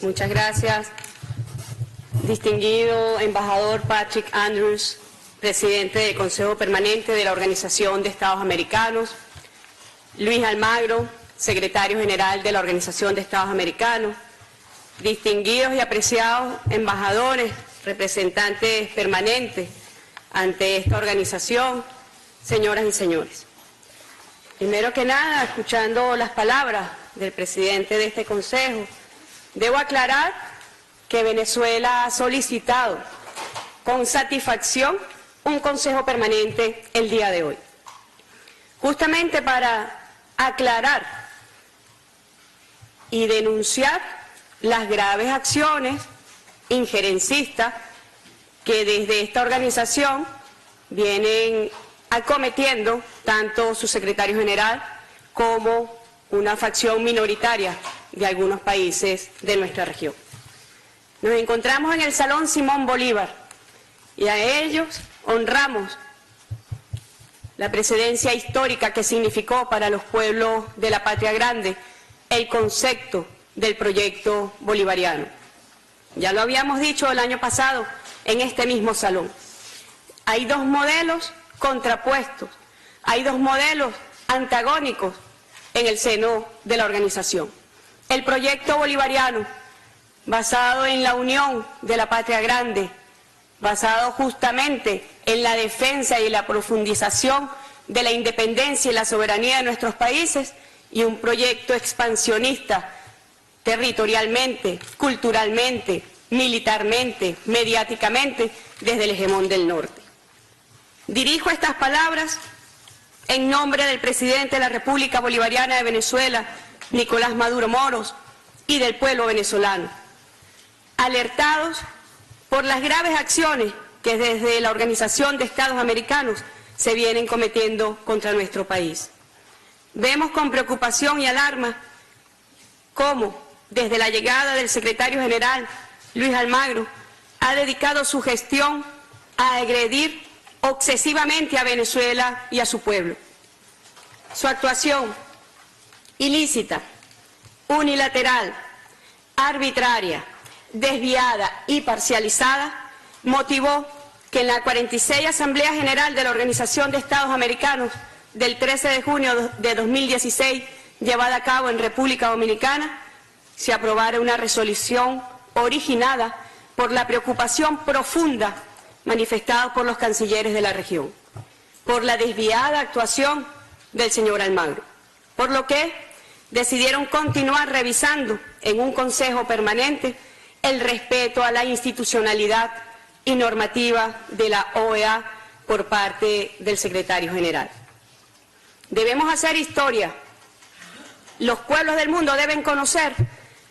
Muchas gracias. Distinguido embajador Patrick Andrews, presidente del Consejo Permanente de la Organización de Estados Americanos, Luis Almagro, secretario general de la Organización de Estados Americanos, distinguidos y apreciados embajadores, representantes permanentes ante esta organización, señoras y señores. Primero que nada, escuchando las palabras del presidente de este Consejo, debo aclarar que Venezuela ha solicitado con satisfacción un Consejo Permanente el día de hoy, justamente para aclarar y denunciar las graves acciones injerencistas que desde esta organización vienen acometiendo tanto su secretario general como una facción minoritaria de algunos países de nuestra región. Nos encontramos en el Salón Simón Bolívar y a ellos honramos la precedencia histórica que significó para los pueblos de la Patria Grande el concepto del proyecto bolivariano. Ya lo habíamos dicho el año pasado en este mismo salón. Hay dos modelos contrapuestos, hay dos modelos antagónicos en el seno de la organización. El proyecto bolivariano, basado en la unión de la Patria Grande, basado justamente en la defensa y la profundización de la independencia y la soberanía de nuestros países, y un proyecto expansionista territorialmente, culturalmente, militarmente, mediáticamente, desde el hegemón del norte. Dirijo estas palabras en nombre del presidente de la República Bolivariana de Venezuela, Nicolás Maduro Moros, y del pueblo venezolano, alertados por las graves acciones que desde la Organización de Estados Americanos se vienen cometiendo contra nuestro país. Vemos con preocupación y alarma cómo, desde la llegada del secretario general, Luis Almagro, ha dedicado su gestión a agredir obsesivamente a Venezuela y a su pueblo. Su actuación ilícita, unilateral, arbitraria, desviada y parcializada motivó que en la 46 Asamblea General de la Organización de Estados Americanos del 13 de junio de 2016, llevada a cabo en República Dominicana, se aprobara una resolución originada por la preocupación profunda manifestada por los cancilleres de la región, por la desviada actuación del señor Almagro, por lo que decidieron continuar revisando en un Consejo Permanente el respeto a la institucionalidad y normativa de la OEA por parte del secretario general. Debemos hacer historia. Los pueblos del mundo deben conocer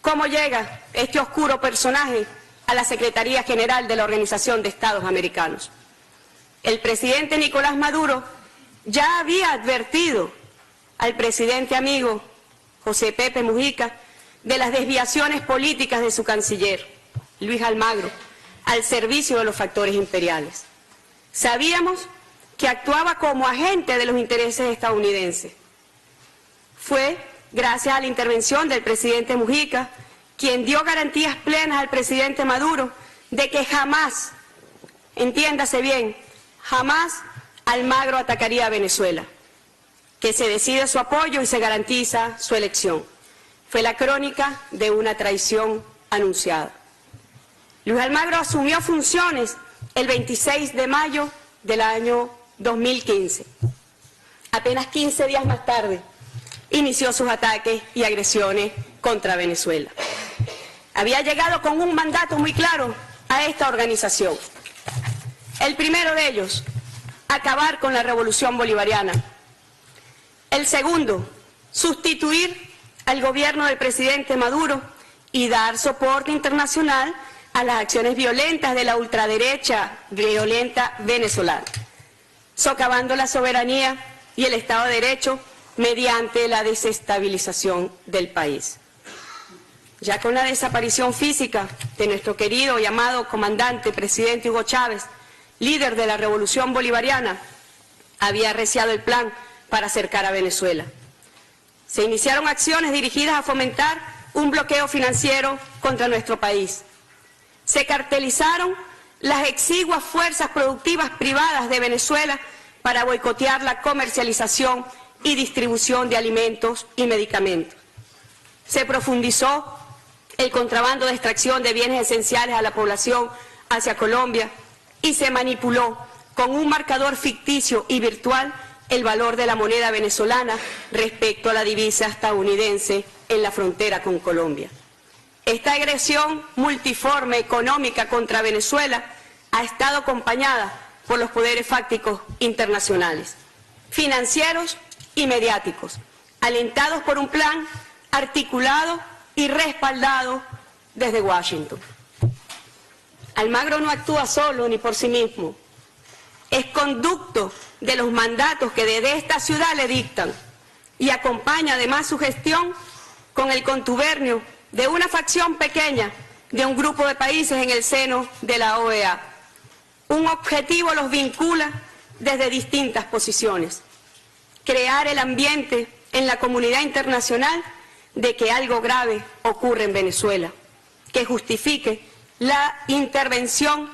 cómo llega este oscuro personaje a la Secretaría General de la Organización de Estados Americanos. El presidente Nicolás Maduro ya había advertido al presidente amigo José Pepe Mujica de las desviaciones políticas de su canciller, Luis Almagro, al servicio de los factores imperiales. Sabíamos que actuaba como agente de los intereses estadounidenses. Fue gracias a la intervención del presidente Mujica quien dio garantías plenas al presidente Maduro de que jamás, entiéndase bien, jamás Almagro atacaría a Venezuela, que se decide su apoyo y se garantiza su elección. Fue la crónica de una traición anunciada. Luis Almagro asumió funciones el 26 de mayo del año 2015. Apenas 15 días más tarde, inició sus ataques y agresiones contra Venezuela. Había llegado con un mandato muy claro a esta organización. El primero de ellos, acabar con la revolución bolivariana. El segundo, sustituir al gobierno del presidente Maduro y dar soporte internacional a las acciones violentas de la ultraderecha violenta venezolana, socavando la soberanía y el Estado de Derecho mediante la desestabilización del país. Ya con la desaparición física de nuestro querido y amado comandante presidente Hugo Chávez, líder de la revolución bolivariana, había arreciado el plan para acercar a Venezuela. Se iniciaron acciones dirigidas a fomentar un bloqueo financiero contra nuestro país. Se cartelizaron las exiguas fuerzas productivas privadas de Venezuela para boicotear la comercialización y distribución de alimentos y medicamentos. Se profundizó el contrabando de extracción de bienes esenciales a la población hacia Colombia y se manipuló con un marcador ficticio y virtual el valor de la moneda venezolana respecto a la divisa estadounidense en la frontera con Colombia. Esta agresión multiforme económica contra Venezuela ha estado acompañada por los poderes fácticos internacionales, financieros y mediáticos, alentados por un plan articulado y respaldado desde Washington. Almagro no actúa solo ni por sí mismo, es conducto de los mandatos que desde esta ciudad le dictan y acompaña además su gestión con el contubernio de una facción pequeña de un grupo de países en el seno de la OEA. Un objetivo los vincula desde distintas posiciones: crear el ambiente en la comunidad internacional de que algo grave ocurre en Venezuela, que justifique la intervención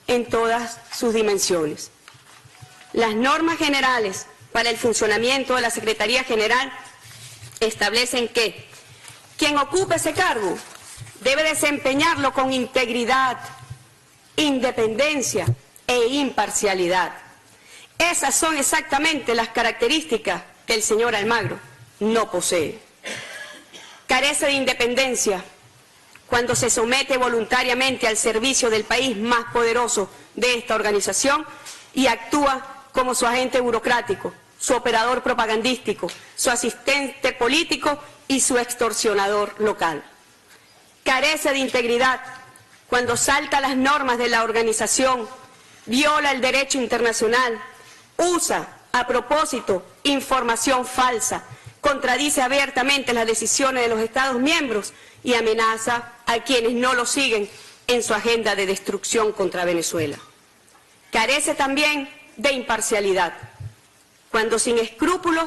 en todas sus dimensiones. Las normas generales para el funcionamiento de la Secretaría General establecen que quien ocupe ese cargo debe desempeñarlo con integridad, independencia e imparcialidad. Esas son exactamente las características que el señor Almagro no posee. Carece de independencia cuando se somete voluntariamente al servicio del país más poderoso de esta organización y actúa como su agente burocrático, su operador propagandístico, su asistente político y su extorsionador local. Carece de integridad cuando salta las normas de la organización, viola el derecho internacional, usa a propósito información falsa, contradice abiertamente las decisiones de los Estados miembros y amenaza a quienes no lo siguen en su agenda de destrucción contra Venezuela. Carece también de imparcialidad cuando sin escrúpulos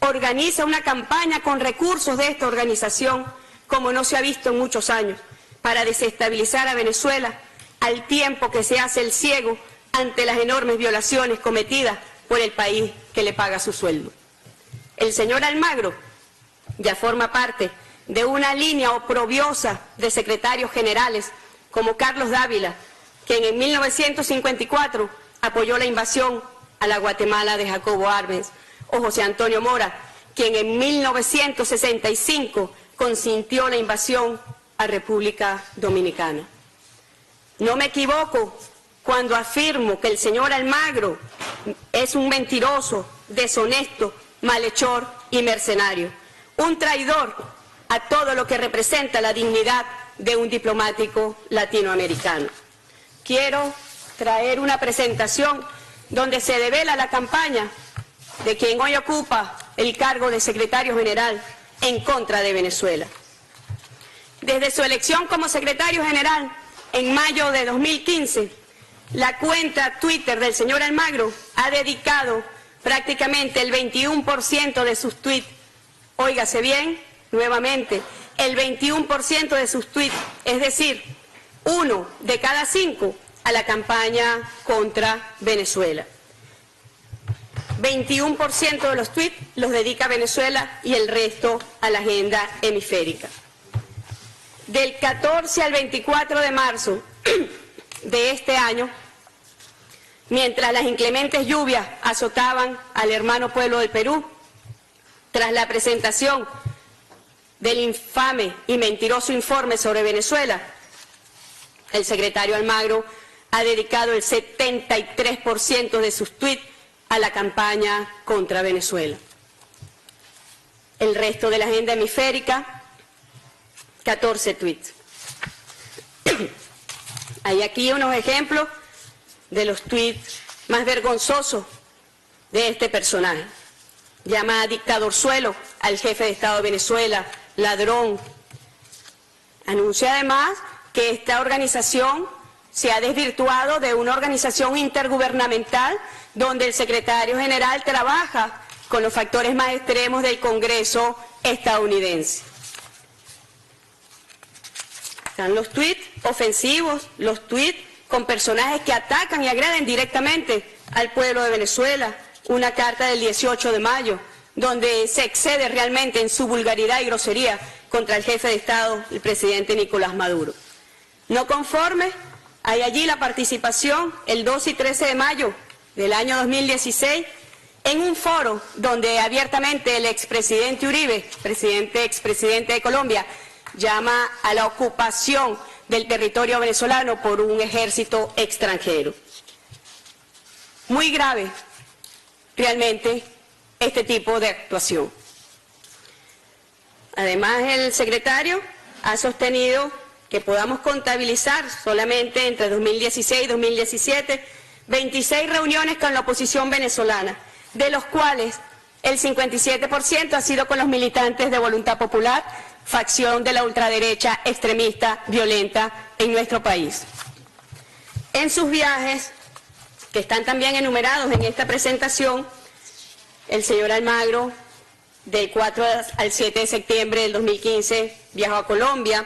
organiza una campaña con recursos de esta organización, como no se ha visto en muchos años, para desestabilizar a Venezuela, al tiempo que se hace el ciego ante las enormes violaciones cometidas por el país que le paga su sueldo. El señor Almagro ya forma parte de una línea oprobiosa de secretarios generales como Carlos Dávila, quien en 1954 apoyó la invasión a la Guatemala de Jacobo Arbenz, o José Antonio Mora, quien en 1965 consintió la invasión a República Dominicana. No me equivoco cuando afirmo que el señor Almagro es un mentiroso, deshonesto, malhechor y mercenario, un traidor a todo lo que representa la dignidad de un diplomático latinoamericano. Quiero traer una presentación donde se devela la campaña de quien hoy ocupa el cargo de secretario general en contra de Venezuela. Desde su elección como secretario general en mayo de 2015, la cuenta Twitter del señor Almagro ha dedicado prácticamente el 21% de sus tweets, óigase bien, nuevamente, el 21% de sus tweets, es decir, 1 de cada 5 a la campaña contra Venezuela. 21% de los tweets los dedica a Venezuela y el resto a la agenda hemisférica. Del 14 al 24 de marzo de este año, mientras las inclementes lluvias azotaban al hermano pueblo del Perú, tras la presentación del infame y mentiroso informe sobre Venezuela, el secretario Almagro ha dedicado el 73% de sus tweets a la campaña contra Venezuela. El resto de la agenda hemisférica, 14 tweets. Hay aquí unos ejemplos de los tweets más vergonzosos de este personaje. Llama a dictadorzuelo al jefe de Estado de Venezuela, ladrón. Anuncia además que esta organización se ha desvirtuado de una organización intergubernamental donde el secretario general trabaja con los factores más extremos del Congreso estadounidense. Están los tuits ofensivos, los tuits con personajes que atacan y agreden directamente al pueblo de Venezuela, una carta del 18 de mayo, donde se excede realmente en su vulgaridad y grosería contra el jefe de Estado, el presidente Nicolás Maduro. No conforme, hay allí la participación el 12 y 13 de mayo del año 2016 en un foro donde abiertamente el expresidente Uribe, expresidente de Colombia, llama a la ocupación del territorio venezolano por un ejército extranjero. Muy grave realmente este tipo de actuación. Además, el secretario ha sostenido que podamos contabilizar solamente entre 2016 y 2017 26 reuniones con la oposición venezolana, de los cuales el 57% ha sido con los militantes de Voluntad Popular, facción de la ultraderecha extremista violenta en nuestro país. En sus viajes, que están también enumerados en esta presentación, el señor Almagro, del 4 al 7 de septiembre del 2015, viajó a Colombia,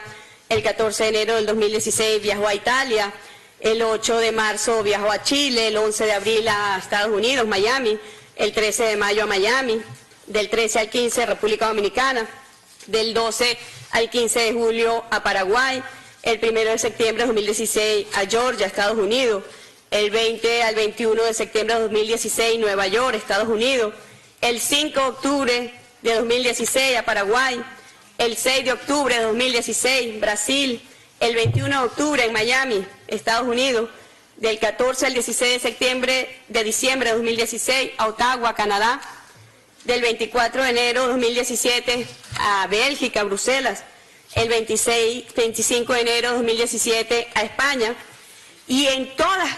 el 14 de enero del 2016 viajó a Italia, el 8 de marzo viajó a Chile, el 11 de abril a Estados Unidos, Miami, el 13 de mayo a Miami, del 13 al 15 República Dominicana, del 12 al 15 de julio a Paraguay, el 1 de septiembre de 2016 a Georgia, Estados Unidos, el 20 al 21 de septiembre de 2016 Nueva York, Estados Unidos, el 5 de octubre de 2016 a Paraguay, el 6 de octubre de 2016 Brasil, el 21 de octubre en Miami, Estados Unidos, del 14 al 16 de diciembre de 2016 a Ottawa, Canadá, del 24 de enero de 2017 a Bélgica, Bruselas, el 25 de enero de 2017 a España, y en todas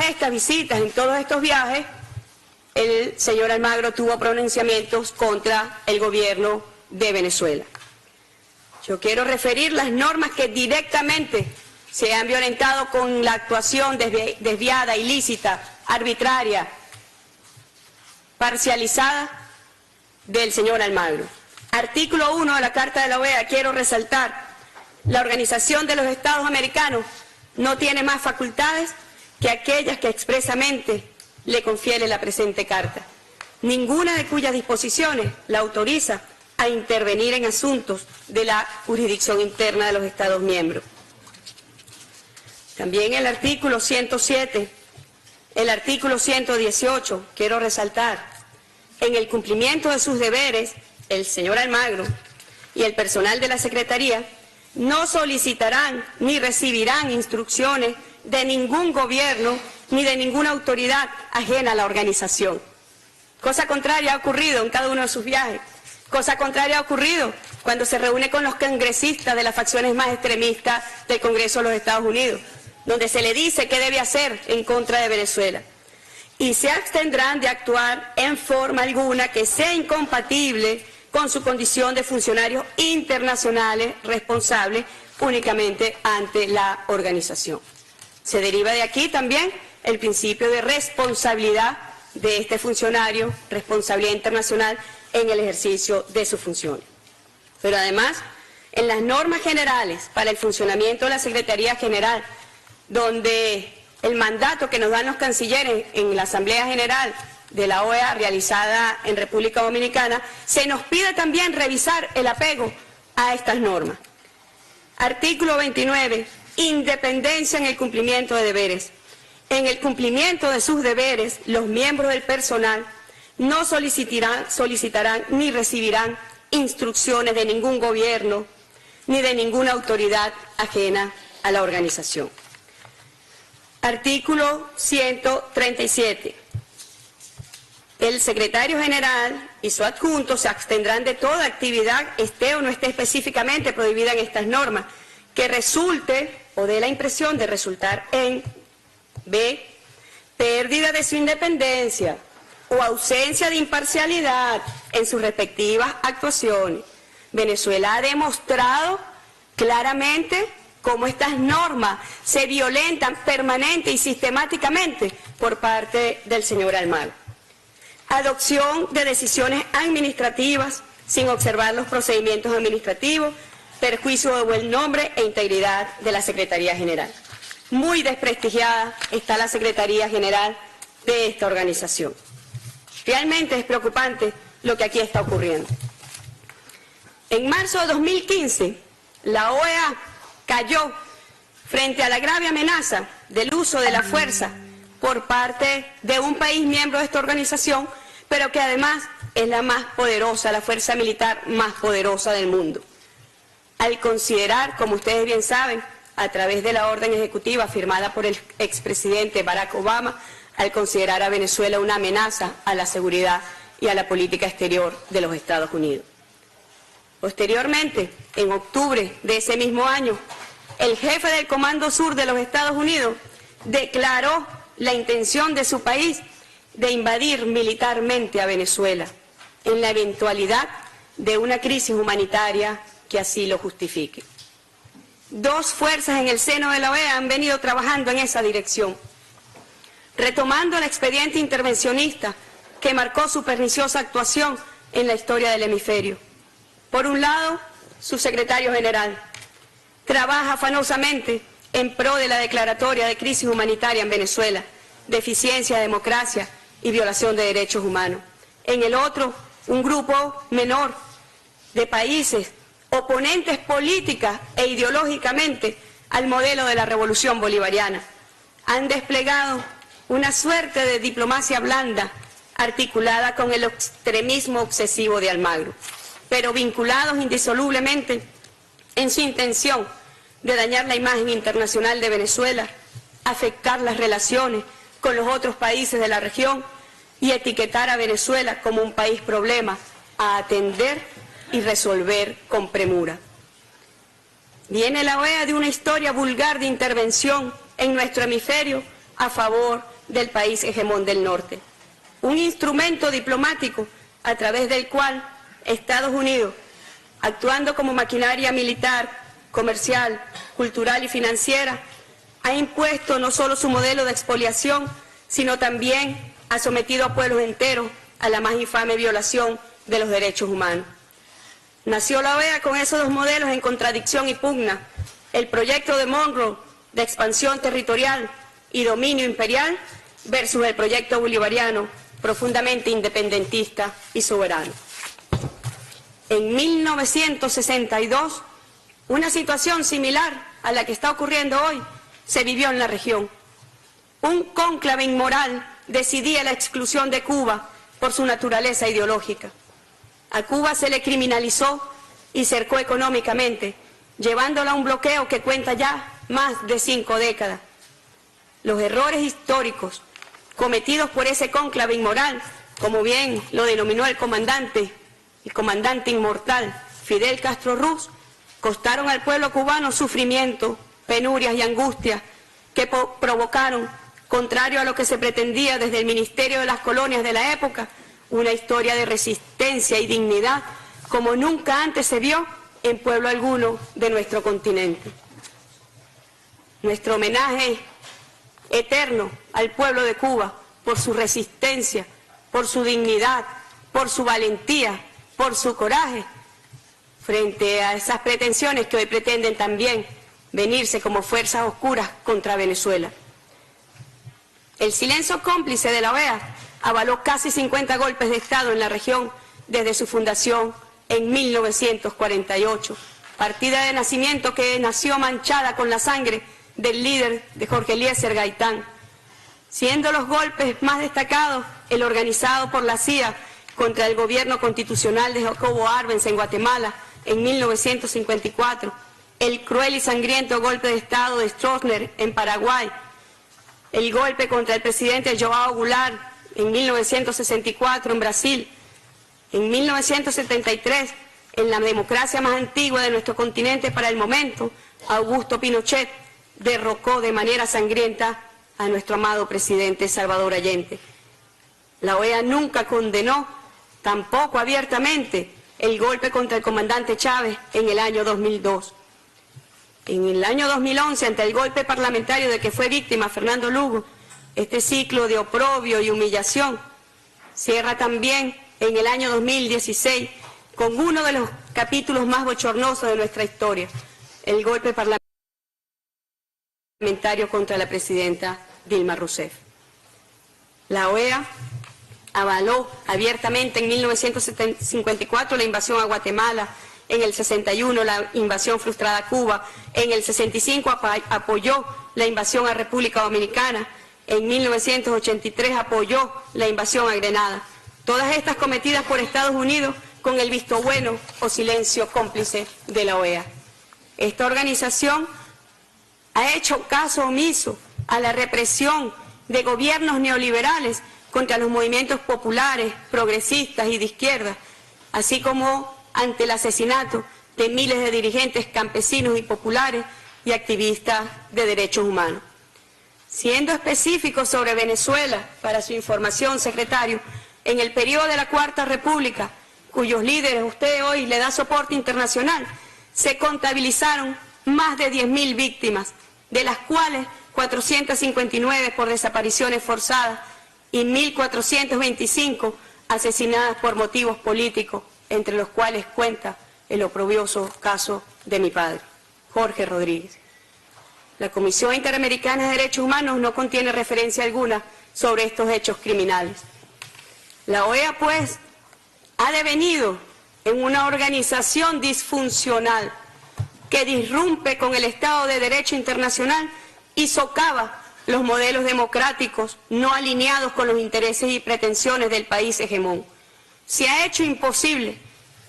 estas visitas, en todos estos viajes, el señor Almagro tuvo pronunciamientos contra el gobierno de Venezuela. Yo quiero referir las normas que directamente se han violentado con la actuación desviada, ilícita, arbitraria, parcializada del señor Almagro. Artículo 1 de la Carta de la OEA, quiero resaltar, la Organización de los Estados Americanos no tiene más facultades que aquellas que expresamente le confiere la presente carta, ninguna de cuyas disposiciones la autoriza a intervenir en asuntos de la jurisdicción interna de los Estados miembros. También el artículo 107, el artículo 118, quiero resaltar, en el cumplimiento de sus deberes, el señor Almagro y el personal de la Secretaría no solicitarán ni recibirán instrucciones de ningún gobierno ni de ninguna autoridad ajena a la organización. Cosa contraria ha ocurrido en cada uno de sus viajes. Cosa contraria ha ocurrido cuando se reúne con los congresistas de las facciones más extremistas del Congreso de los Estados Unidos, donde se le dice qué debe hacer en contra de Venezuela. Y se abstendrán de actuar en forma alguna que sea incompatible con su condición de funcionarios internacionales responsables únicamente ante la organización. Se deriva de aquí también el principio de responsabilidad de este funcionario, responsabilidad internacional en el ejercicio de sus funciones. Pero además, en las normas generales para el funcionamiento de la Secretaría General, donde el mandato que nos dan los cancilleres en la Asamblea General de la OEA realizada en República Dominicana, se nos pide también revisar el apego a estas normas. Artículo 29. Independencia en el cumplimiento de deberes. En el cumplimiento de sus deberes, los miembros del personal no solicitarán ni recibirán instrucciones de ningún gobierno ni de ninguna autoridad ajena a la organización. Artículo 137. El secretario general y su adjunto se abstendrán de toda actividad, esté o no esté específicamente prohibida en estas normas, que resulte o dé la impresión de resultar en B. Pérdida de su independencia o ausencia de imparcialidad en sus respectivas actuaciones. Venezuela ha demostrado claramente cómo estas normas se violentan permanente y sistemáticamente por parte del señor Almagro. Adopción de decisiones administrativas sin observar los procedimientos administrativos, perjuicio de buen nombre e integridad de la Secretaría General. Muy desprestigiada está la Secretaría General de esta organización. Realmente es preocupante lo que aquí está ocurriendo. En marzo de 2015, la OEA cayó frente a la grave amenaza del uso de la fuerza por parte de un país miembro de esta organización, pero que además es la más poderosa, la fuerza militar más poderosa del mundo. Al considerar, como ustedes bien saben, a través de la orden ejecutiva firmada por el expresidente Barack Obama, al considerar a Venezuela una amenaza a la seguridad y a la política exterior de los Estados Unidos. Posteriormente, en octubre de ese mismo año, el jefe del Comando Sur de los Estados Unidos declaró la intención de su país de invadir militarmente a Venezuela, en la eventualidad de una crisis humanitaria que así lo justifique. Dos fuerzas en el seno de la OEA han venido trabajando en esa dirección, retomando el expediente intervencionista que marcó su perniciosa actuación en la historia del hemisferio. Por un lado, su secretario general trabaja afanosamente en pro de la declaratoria de crisis humanitaria en Venezuela, deficiencia de democracia y violación de derechos humanos. En el otro, un grupo menor de países oponentes política e ideológicamente al modelo de la revolución bolivariana. Han desplegado una suerte de diplomacia blanda articulada con el extremismo obsesivo de Almagro, pero vinculados indisolublemente en su intención de dañar la imagen internacional de Venezuela, afectar las relaciones con los otros países de la región y etiquetar a Venezuela como un país problema a atender y resolver con premura. Viene la OEA de una historia vulgar de intervención en nuestro hemisferio a favor del país hegemón del norte. Un instrumento diplomático a través del cual Estados Unidos, actuando como maquinaria militar, comercial, cultural y financiera, ha impuesto no solo su modelo de expoliación, sino también ha sometido a pueblos enteros a la más infame violación de los derechos humanos. Nació la OEA con esos dos modelos en contradicción y pugna: el proyecto de Monroe de expansión territorial y dominio imperial versus el proyecto bolivariano profundamente independentista y soberano. En 1962, una situación similar a la que está ocurriendo hoy se vivió en la región. Un cónclave inmoral decidía la exclusión de Cuba por su naturaleza ideológica. A Cuba se le criminalizó y cercó económicamente, llevándola a un bloqueo que cuenta ya más de 5 décadas. Los errores históricos cometidos por ese cónclave inmoral, como bien lo denominó el comandante inmortal Fidel Castro Ruz, costaron al pueblo cubano sufrimiento, penurias y angustias que provocaron, contrario a lo que se pretendía desde el Ministerio de las Colonias de la época, una historia de resistencia y dignidad como nunca antes se vio en pueblo alguno de nuestro continente. Nuestro homenaje eterno al pueblo de Cuba por su resistencia, por su dignidad, por su valentía, por su coraje, frente a esas pretensiones que hoy pretenden también venirse como fuerzas oscuras contra Venezuela. El silencio cómplice de la OEA avaló casi 50 golpes de Estado en la región desde su fundación en 1948, partida de nacimiento que nació manchada con la sangre del líder de Jorge Eliezer Gaitán, siendo los golpes más destacados el organizado por la CIA contra el gobierno constitucional de Jacobo Arbenz en Guatemala en 1954, el cruel y sangriento golpe de Estado de Stroessner en Paraguay, el golpe contra el presidente João Goulart en 1964 en Brasil, en 1973, en la democracia más antigua de nuestro continente para el momento, Augusto Pinochet derrocó de manera sangrienta a nuestro amado presidente Salvador Allende. La OEA nunca condenó, tampoco abiertamente, el golpe contra el comandante Chávez en el año 2002. En el año 2011, ante el golpe parlamentario de que fue víctima Fernando Lugo, este ciclo de oprobio y humillación cierra también en el año 2016, con uno de los capítulos más bochornosos de nuestra historia, el golpe parlamentario contra la presidenta Dilma Rousseff. La OEA avaló abiertamente en 1954 la invasión a Guatemala, en el 61 la invasión frustrada a Cuba, en el 65 apoyó la invasión a República Dominicana, en 1983 apoyó la invasión a Grenada. Todas estas cometidas por Estados Unidos con el visto bueno o silencio cómplice de la OEA. Esta organización ha hecho caso omiso a la represión de gobiernos neoliberales contra los movimientos populares, progresistas y de izquierda, así como ante el asesinato de miles de dirigentes campesinos y populares y activistas de derechos humanos. Siendo específico sobre Venezuela, para su información, secretario, en el periodo de la Cuarta República, cuyos líderes usted hoy le da soporte internacional, se contabilizaron más de 10.000 víctimas, de las cuales 459 por desapariciones forzadas y 1.425 asesinadas por motivos políticos, entre los cuales cuenta el oprobioso caso de mi padre, Jorge Rodríguez. La Comisión Interamericana de Derechos Humanos no contiene referencia alguna sobre estos hechos criminales. La OEA, pues, ha devenido en una organización disfuncional que disrumpe con el Estado de Derecho internacional y socava los modelos democráticos no alineados con los intereses y pretensiones del país hegemón. Se ha hecho imposible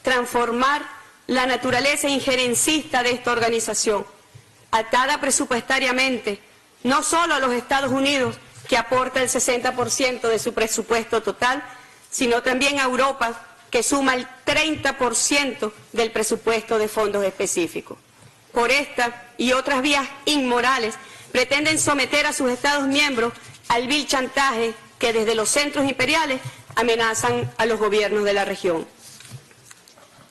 transformar la naturaleza injerencista de esta organización, atada presupuestariamente no solo a los Estados Unidos, que aporta el 60% de su presupuesto total, sino también a Europa, que suma el 30% del presupuesto de fondos específicos. Por esta y otras vías inmorales, pretenden someter a sus Estados miembros al vil chantaje que desde los centros imperiales amenazan a los gobiernos de la región.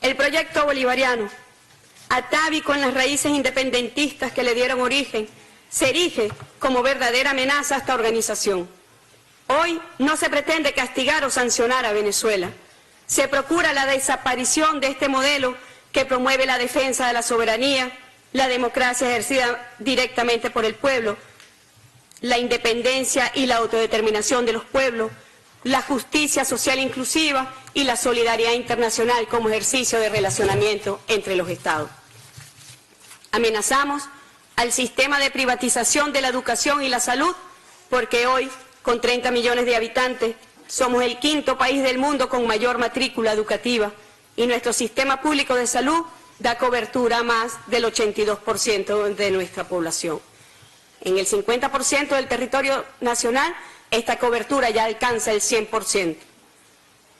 El proyecto bolivariano, atávico en las raíces independentistas que le dieron origen, se erige como verdadera amenaza a esta organización. Hoy no se pretende castigar o sancionar a Venezuela. Se procura la desaparición de este modelo que promueve la defensa de la soberanía, la democracia ejercida directamente por el pueblo, la independencia y la autodeterminación de los pueblos, la justicia social inclusiva y la solidaridad internacional como ejercicio de relacionamiento entre los Estados. Amenazamos al sistema de privatización de la educación y la salud, porque hoy, con 30 millones de habitantes, somos el quinto país del mundo con mayor matrícula educativa y nuestro sistema público de salud da cobertura a más del 82% de nuestra población. En el 50% del territorio nacional, esta cobertura ya alcanza el 100%.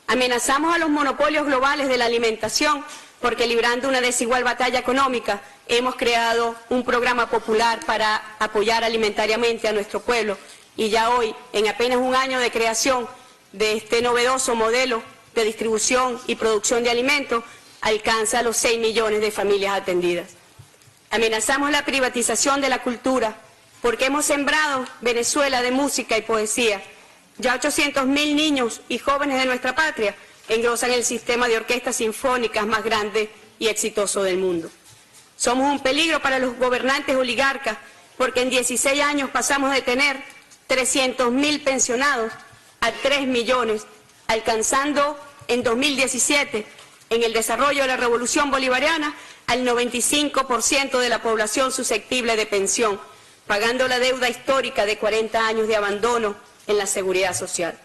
Amenazamos a los monopolios globales de la alimentación porque, librando una desigual batalla económica, hemos creado un programa popular para apoyar alimentariamente a nuestro pueblo y ya hoy, en apenas un año de creación de este novedoso modelo de distribución y producción de alimentos, alcanza los 6 millones de familias atendidas. Amenazamos la privatización de la cultura porque hemos sembrado Venezuela de música y poesía. Ya 800.000 niños y jóvenes de nuestra patria engrosan el sistema de orquestas sinfónicas más grande y exitoso del mundo. Somos un peligro para los gobernantes oligarcas porque en 16 años pasamos de tener 300.000 pensionados a 3 millones, alcanzando en 2017, en el desarrollo de la revolución bolivariana, al 95% de la población susceptible de pensión, pagando la deuda histórica de 40 años de abandono en la seguridad social.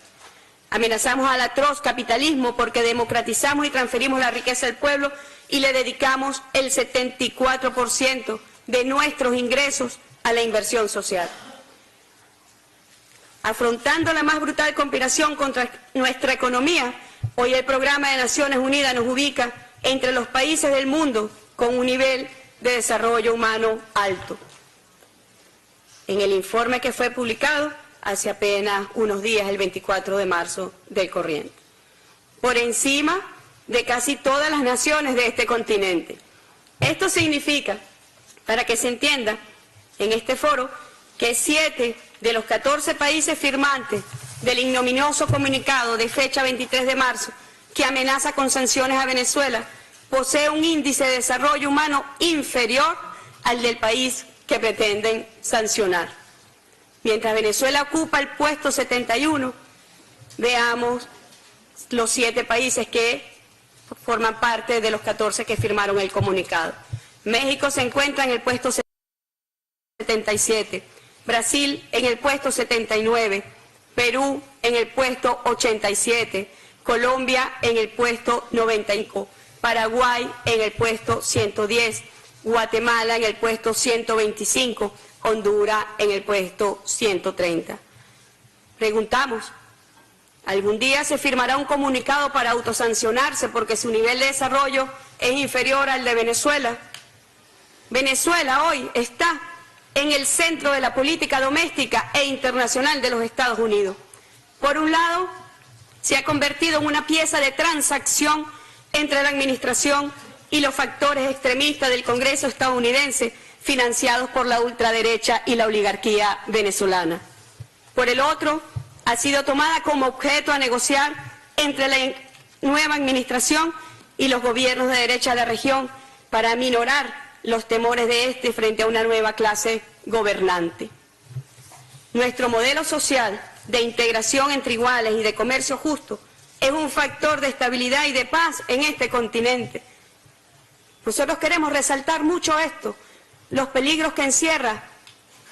Amenazamos al atroz capitalismo porque democratizamos y transferimos la riqueza del pueblo y le dedicamos el 74% de nuestros ingresos a la inversión social. Afrontando la más brutal conspiración contra nuestra economía, hoy el Programa de Naciones Unidas nos ubica entre los países del mundo con un nivel de desarrollo humano alto. En el informe que fue publicado hace apenas unos días, el 24 de marzo del corriente, por encima de casi todas las naciones de este continente. Esto significa, para que se entienda en este foro, que 7 de los 14 países firmantes del ignominioso comunicado de fecha 23 de marzo que amenaza con sanciones a Venezuela, posee un índice de desarrollo humano inferior al del país que pretenden sancionar. Mientras Venezuela ocupa el puesto 71, veamos los 7 países que forman parte de los 14 que firmaron el comunicado. México se encuentra en el puesto 77, Brasil en el puesto 79, Perú en el puesto 87, Colombia en el puesto 95, Paraguay en el puesto 110, Guatemala en el puesto 125, Honduras en el puesto 130. Preguntamos, ¿algún día se firmará un comunicado para autosancionarse porque su nivel de desarrollo es inferior al de Venezuela? Venezuela hoy está en el centro de la política doméstica e internacional de los Estados Unidos. Por un lado, se ha convertido en una pieza de transacción entre la administración y los factores extremistas del Congreso estadounidense, financiados por la ultraderecha y la oligarquía venezolana. Por el otro, ha sido tomada como objeto a negociar entre la nueva administración y los gobiernos de derecha de la región para aminorar los temores de este frente a una nueva clase gobernante. Nuestro modelo social de integración entre iguales y de comercio justo es un factor de estabilidad y de paz en este continente. Nosotros queremos resaltar mucho esto, los peligros que encierra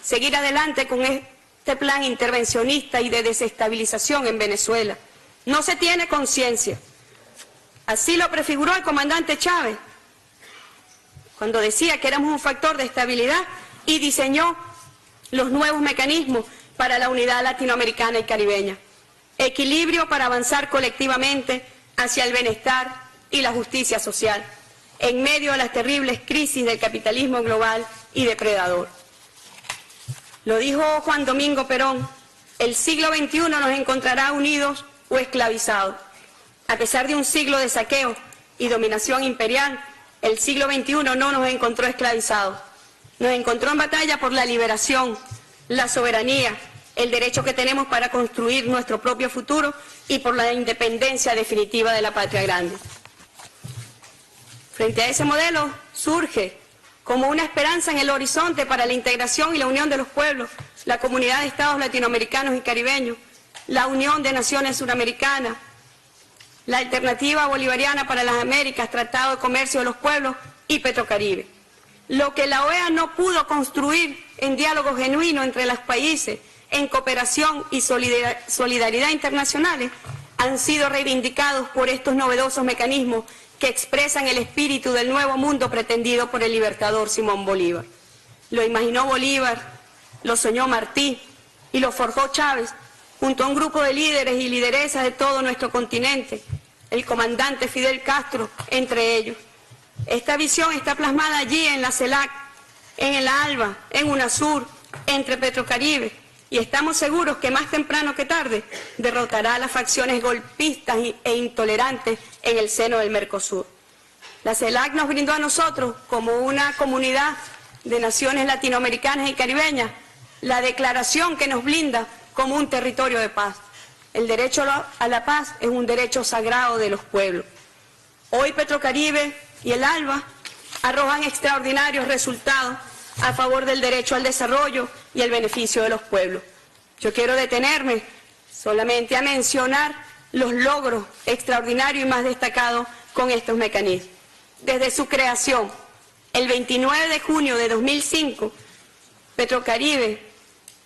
seguir adelante con este plan intervencionista y de desestabilización en Venezuela. No se tiene conciencia. Así lo prefiguró el comandante Chávez cuando decía que éramos un factor de estabilidad y diseñó los nuevos mecanismos para la unidad latinoamericana y caribeña. Equilibrio para avanzar colectivamente hacia el bienestar y la justicia social, en medio de las terribles crisis del capitalismo global y depredador. Lo dijo Juan Domingo Perón, el siglo XXI nos encontrará unidos o esclavizados. A pesar de un siglo de saqueo y dominación imperial, el siglo XXI no nos encontró esclavizados. Nos encontró en batalla por la liberación, la soberanía, el derecho que tenemos para construir nuestro propio futuro y por la independencia definitiva de la patria grande. Frente a ese modelo surge como una esperanza en el horizonte para la integración y la unión de los pueblos, la comunidad de estados latinoamericanos y caribeños, la unión de naciones suramericanas, la alternativa bolivariana para las Américas, Tratado de Comercio de los Pueblos y Petrocaribe. Lo que la OEA no pudo construir en diálogo genuino entre los países, en cooperación y solidaridad internacionales, han sido reivindicados por estos novedosos mecanismos que expresan el espíritu del nuevo mundo pretendido por el libertador Simón Bolívar. Lo imaginó Bolívar, lo soñó Martí y lo forjó Chávez, junto a un grupo de líderes y lideresas de todo nuestro continente, el comandante Fidel Castro entre ellos. Esta visión está plasmada allí en la CELAC, en el ALBA, en UNASUR, entre Petrocaribe, y estamos seguros que más temprano que tarde derrotará a las facciones golpistas e intolerantes en el seno del Mercosur. La CELAC nos brindó a nosotros, como una comunidad de naciones latinoamericanas y caribeñas, la declaración que nos blinda como un territorio de paz. El derecho a la paz es un derecho sagrado de los pueblos. Hoy Petrocaribe y el ALBA arrojan extraordinarios resultados a favor del derecho al desarrollo y el beneficio de los pueblos. Yo quiero detenerme solamente a mencionar los logros extraordinarios y más destacados con estos mecanismos. Desde su creación, el 29 de junio de 2005, Petrocaribe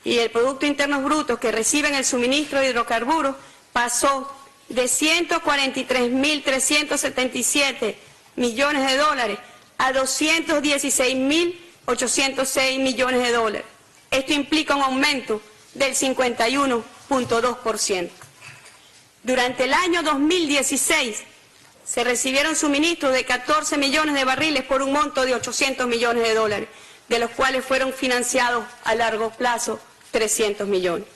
y el Producto Interno Bruto que reciben el suministro de hidrocarburos pasó de 143.377 millones de dólares a 216.806 millones de dólares. Esto implica un aumento del 51.2%. Durante el año 2016 se recibieron suministros de 14 millones de barriles por un monto de 800 millones de dólares, de los cuales fueron financiados a largo plazo 300 millones.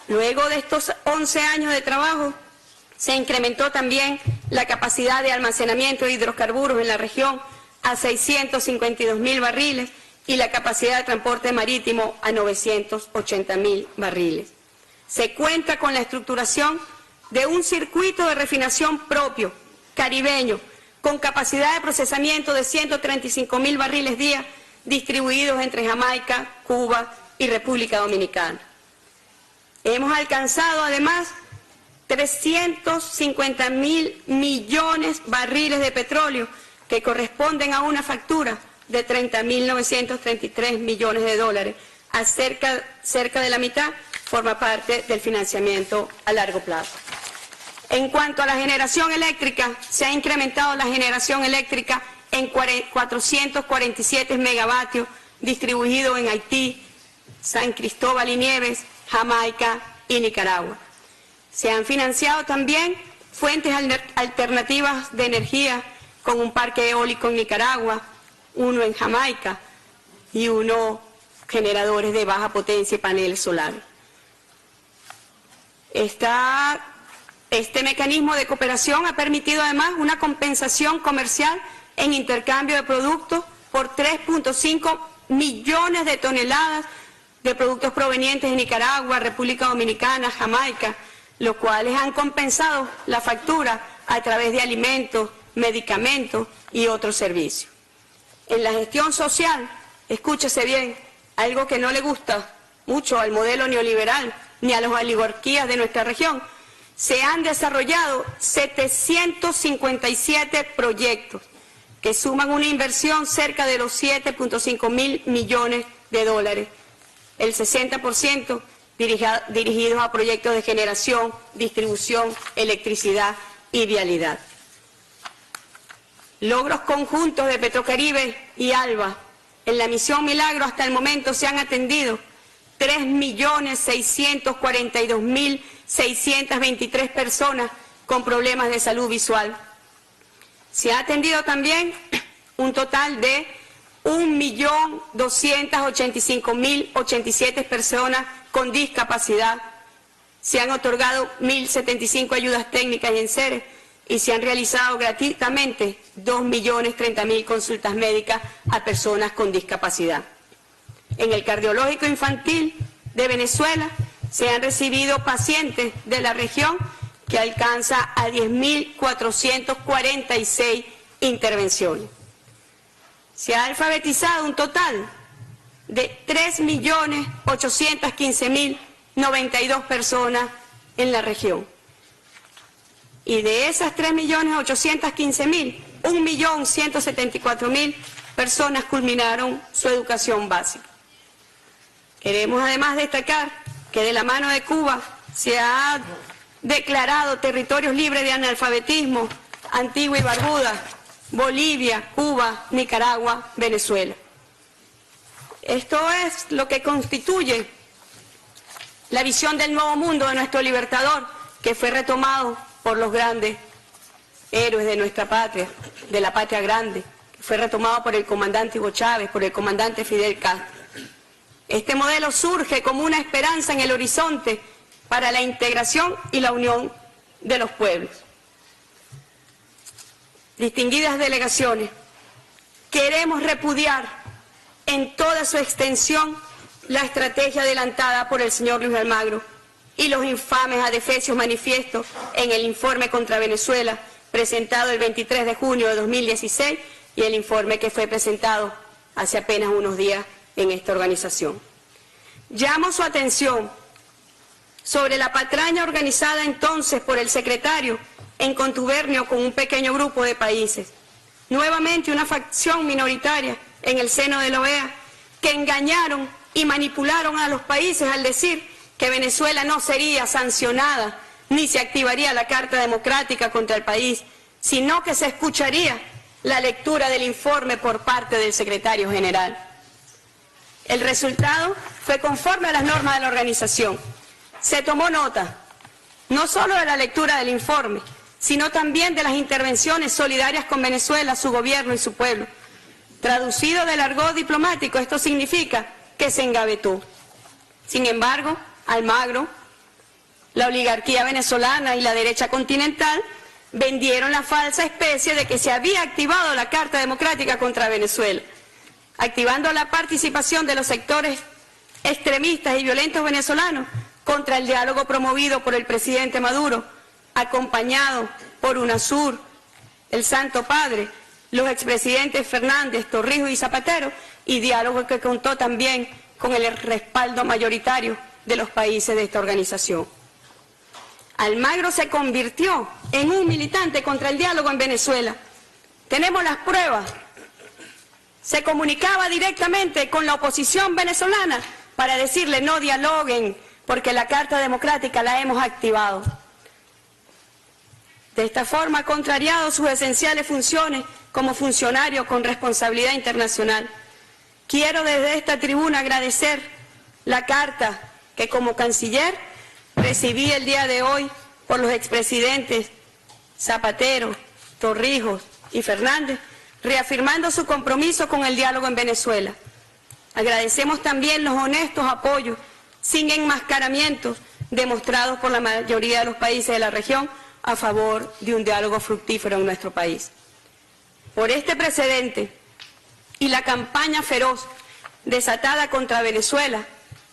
Luego de estos 11 años de trabajo, se incrementó también la capacidad de almacenamiento de hidrocarburos en la región a 652.000 barriles y la capacidad de transporte marítimo a 980.000 barriles. Se cuenta con la estructuración de un circuito de refinación propio, caribeño, con capacidad de procesamiento de 135.000 barriles día, distribuidos entre Jamaica, Cuba y República Dominicana. Hemos alcanzado además 350.000 millones de barriles de petróleo, que corresponden a una factura de 30.933 millones de dólares. Cerca de la mitad forma parte del financiamiento a largo plazo. En cuanto a la generación eléctrica, se ha incrementado la generación eléctrica en 447 megavatios, distribuidos en Haití, San Cristóbal y Nieves, Jamaica y Nicaragua. Se han financiado también fuentes alternativas de energía con un parque eólico en Nicaragua, uno en Jamaica y uno generadores de baja potencia y paneles solares. Este mecanismo de cooperación ha permitido además una compensación comercial en intercambio de productos por 3.5 millones de toneladas de productos provenientes de Nicaragua, República Dominicana, Jamaica, los cuales han compensado la factura a través de alimentos, medicamentos y otros servicios. En la gestión social, escúchese bien, algo que no le gusta mucho al modelo neoliberal ni a las oligarquías de nuestra región, se han desarrollado 757 proyectos que suman una inversión cerca de los 7.5 mil millones de dólares, el 60% dirigidos a proyectos de generación, distribución, electricidad y vialidad. Logros conjuntos de Petrocaribe y ALBA. En la misión Milagro hasta el momento se han atendido 3.642.623 personas con problemas de salud visual. Se ha atendido también un total de 1.285.087 personas con discapacidad. Se han otorgado 1.075 ayudas técnicas y enseres y se han realizado gratuitamente 2.030.000 consultas médicas a personas con discapacidad. En el cardiológico infantil de Venezuela se han recibido pacientes de la región que alcanza a 10.446 intervenciones. Se ha alfabetizado un total de 3.815.092 personas en la región. Y de esas 3.815.000, 1.174.000 personas culminaron su educación básica. Queremos además destacar que de la mano de Cuba se ha declarado territorios libres de analfabetismo, Antigua y Barbuda, Bolivia, Cuba, Nicaragua, Venezuela. Esto es lo que constituye la visión del nuevo mundo de nuestro libertador, que fue retomado por los grandes héroes de nuestra patria, de la patria grande, que fue retomado por el comandante Hugo Chávez, por el comandante Fidel Castro. Este modelo surge como una esperanza en el horizonte para la integración y la unión de los pueblos. Distinguidas delegaciones, queremos repudiar en toda su extensión la estrategia adelantada por el señor Luis Almagro y los infames adefesios manifiestos en el informe contra Venezuela presentado el 23 de junio de 2016 y el informe que fue presentado hace apenas unos días en esta organización. Llamo su atención sobre la patraña organizada entonces por el secretario en contubernio con un pequeño grupo de países. Nuevamente una facción minoritaria en el seno de la OEA que engañaron y manipularon a los países al decir que Venezuela no sería sancionada ni se activaría la Carta Democrática contra el país, sino que se escucharía la lectura del informe por parte del secretario general. El resultado fue conforme a las normas de la organización. Se tomó nota no solo de la lectura del informe, sino también de las intervenciones solidarias con Venezuela, su gobierno y su pueblo. Traducido del argot diplomático, esto significa que se engavetó. Sin embargo, Almagro, la oligarquía venezolana y la derecha continental vendieron la falsa especie de que se había activado la Carta Democrática contra Venezuela, activando la participación de los sectores extremistas y violentos venezolanos contra el diálogo promovido por el presidente Maduro acompañado por UNASUR, el Santo Padre, los expresidentes Fernández, Torrijos y Zapatero, y diálogo que contó también con el respaldo mayoritario de los países de esta organización. Almagro se convirtió en un militante contra el diálogo en Venezuela. Tenemos las pruebas. Se comunicaba directamente con la oposición venezolana para decirle no dialoguen, porque la Carta Democrática la hemos activado. De esta forma ha contrariado sus esenciales funciones como funcionario con responsabilidad internacional. Quiero desde esta tribuna agradecer la carta que como canciller recibí el día de hoy por los expresidentes Zapatero, Torrijos y Fernández, reafirmando su compromiso con el diálogo en Venezuela. Agradecemos también los honestos apoyos, sin enmascaramientos, demostrados por la mayoría de los países de la región a favor de un diálogo fructífero en nuestro país. Por este precedente y la campaña feroz desatada contra Venezuela,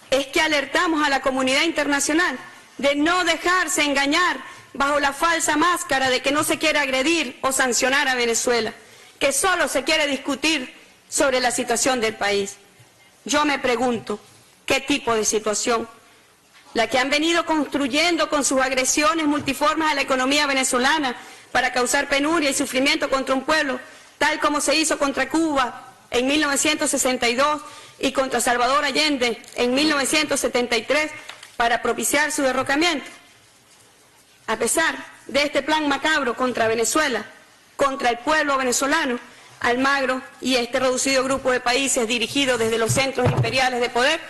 es que alertamos a la comunidad internacional de no dejarse engañar bajo la falsa máscara de que no se quiere agredir o sancionar a Venezuela, que solo se quiere discutir sobre la situación del país. Yo me pregunto, ¿qué tipo de situación? La que han venido construyendo con sus agresiones multiformes a la economía venezolana para causar penuria y sufrimiento contra un pueblo, tal como se hizo contra Cuba en 1962 y contra Salvador Allende en 1973 para propiciar su derrocamiento. A pesar de este plan macabro contra Venezuela, contra el pueblo venezolano, Almagro y este reducido grupo de países dirigidos desde los centros imperiales de poder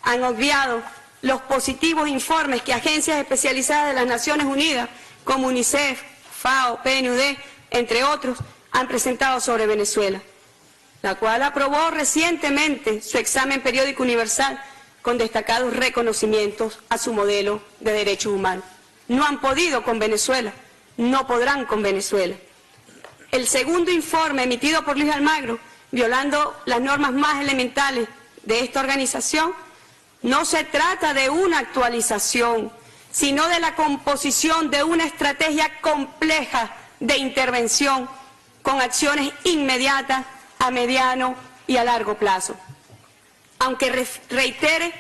han obviado los positivos informes que agencias especializadas de las Naciones Unidas, como UNICEF, FAO, PNUD, entre otros, han presentado sobre Venezuela, la cual aprobó recientemente su examen periódico universal con destacados reconocimientos a su modelo de derechos humanos. No han podido con Venezuela, no podrán con Venezuela. El segundo informe emitido por Luis Almagro, violando las normas más elementales de esta organización, no se trata de una actualización, sino de la composición de una estrategia compleja de intervención con acciones inmediatas a mediano y a largo plazo. Aunque reitere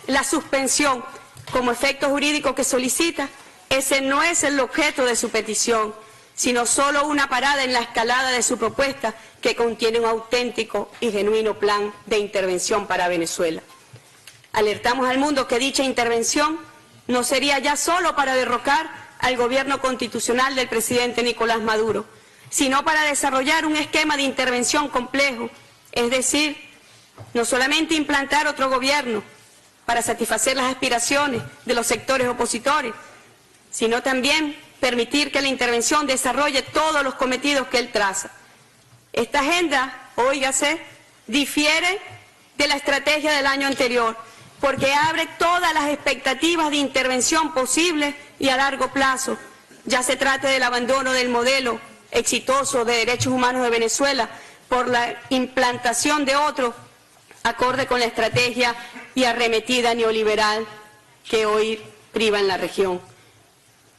la suspensión como efecto jurídico que solicita, ese no es el objeto de su petición, sino solo una parada en la escalada de su propuesta que contiene un auténtico y genuino plan de intervención para Venezuela. Alertamos al mundo que dicha intervención no sería ya solo para derrocar al gobierno constitucional del presidente Nicolás Maduro, sino para desarrollar un esquema de intervención complejo, es decir, no solamente implantar otro gobierno para satisfacer las aspiraciones de los sectores opositores, sino también permitir que la intervención desarrolle todos los cometidos que él traza. Esta agenda, óigase, difiere de la estrategia del año anterior, porque abre todas las expectativas de intervención posibles y a largo plazo, ya se trate del abandono del modelo exitoso de derechos humanos de Venezuela por la implantación de otro acorde con la estrategia y arremetida neoliberal que hoy priva en la región,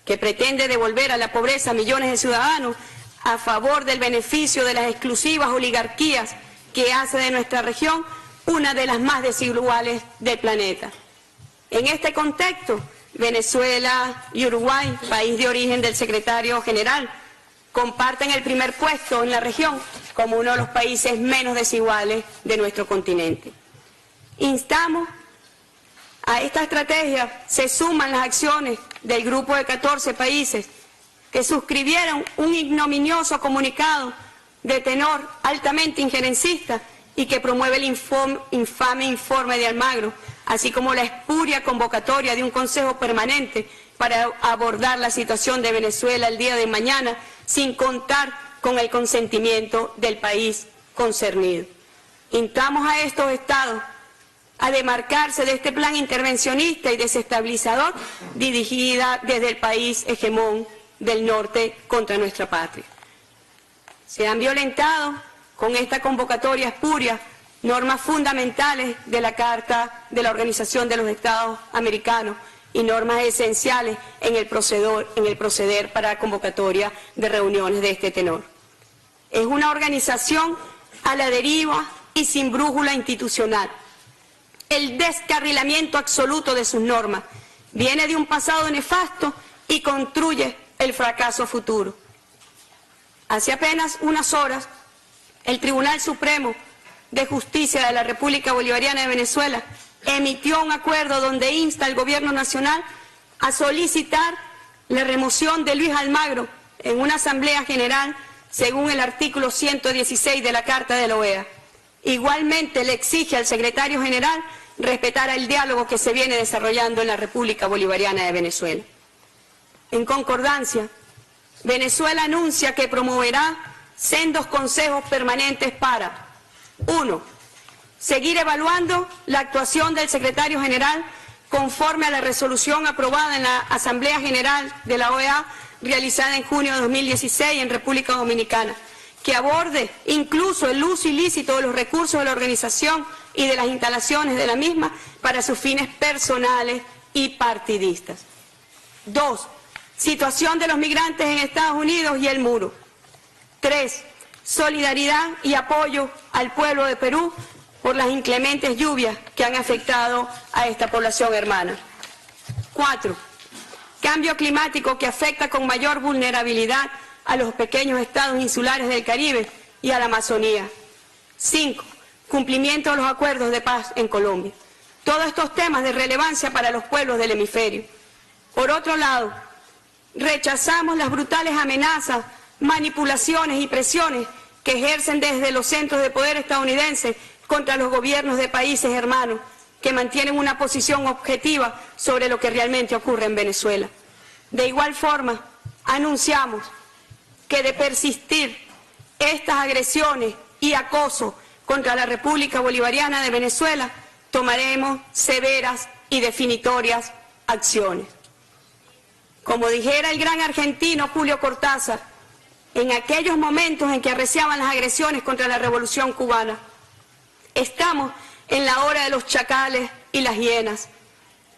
que pretende devolver a la pobreza a millones de ciudadanos a favor del beneficio de las exclusivas oligarquías que hace de nuestra región una de las más desiguales del planeta. En este contexto, Venezuela y Uruguay, país de origen del secretario general, comparten el primer puesto en la región como uno de los países menos desiguales de nuestro continente. Instamos a esta estrategia, se suman las acciones del grupo de 14 países que suscribieron un ignominioso comunicado de tenor altamente injerencista y que promueve el infame informe de Almagro, así como la espuria convocatoria de un Consejo Permanente para abordar la situación de Venezuela el día de mañana, sin contar con el consentimiento del país concernido. Instamos a estos estados a demarcarse de este plan intervencionista y desestabilizador dirigida desde el país hegemón del norte contra nuestra patria. Se han violentado con esta convocatoria espuria normas fundamentales de la Carta de la Organización de los Estados Americanos y normas esenciales en el proceder para la convocatoria de reuniones de este tenor. Es una organización a la deriva y sin brújula institucional. El descarrilamiento absoluto de sus normas viene de un pasado nefasto y construye el fracaso futuro. Hace apenas unas horas, el Tribunal Supremo de Justicia de la República Bolivariana de Venezuela emitió un acuerdo donde insta al Gobierno Nacional a solicitar la remoción de Luis Almagro en una Asamblea General según el artículo 116 de la Carta de la OEA. Igualmente le exige al Secretario General respetar el diálogo que se viene desarrollando en la República Bolivariana de Venezuela. En concordancia, Venezuela anuncia que promoverá sendos consejos permanentes para: 1. Seguir evaluando la actuación del Secretario General conforme a la resolución aprobada en la Asamblea General de la OEA realizada en junio de 2016 en República Dominicana, que aborde incluso el uso ilícito de los recursos de la organización y de las instalaciones de la misma para sus fines personales y partidistas. 2. Situación de los migrantes en Estados Unidos y el muro. 3. Solidaridad y apoyo al pueblo de Perú por las inclementes lluvias que han afectado a esta población hermana. 4. Cambio climático que afecta con mayor vulnerabilidad a los pequeños estados insulares del Caribe y a la Amazonía. 5. Cumplimiento de los acuerdos de paz en Colombia. Todos estos temas de relevancia para los pueblos del hemisferio. Por otro lado, rechazamos las brutales amenazas, manipulaciones y presiones que ejercen desde los centros de poder estadounidenses contra los gobiernos de países hermanos que mantienen una posición objetiva sobre lo que realmente ocurre en Venezuela. De igual forma, anunciamos que de persistir estas agresiones y acoso contra la República Bolivariana de Venezuela, tomaremos severas y definitorias acciones. Como dijera el gran argentino Julio Cortázar, en aquellos momentos en que arreciaban las agresiones contra la Revolución Cubana, estamos en la hora de los chacales y las hienas.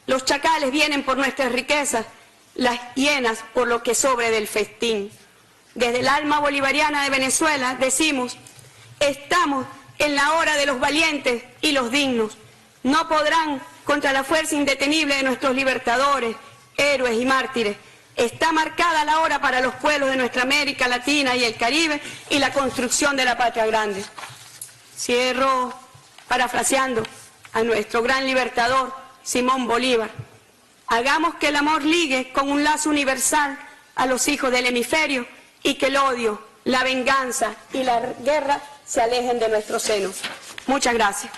Los chacales vienen por nuestras riquezas, las hienas por lo que sobre del festín. Desde el alma bolivariana de Venezuela decimos, estamos en la hora de los valientes y los dignos. No podrán contra la fuerza indetenible de nuestros libertadores, héroes y mártires. Está marcada la hora para los pueblos de nuestra América Latina y el Caribe y la construcción de la patria grande. Cierro parafraseando a nuestro gran libertador, Simón Bolívar. Hagamos que el amor ligue con un lazo universal a los hijos del hemisferio y que el odio, la venganza y la guerra se alejen de nuestro seno. Muchas gracias.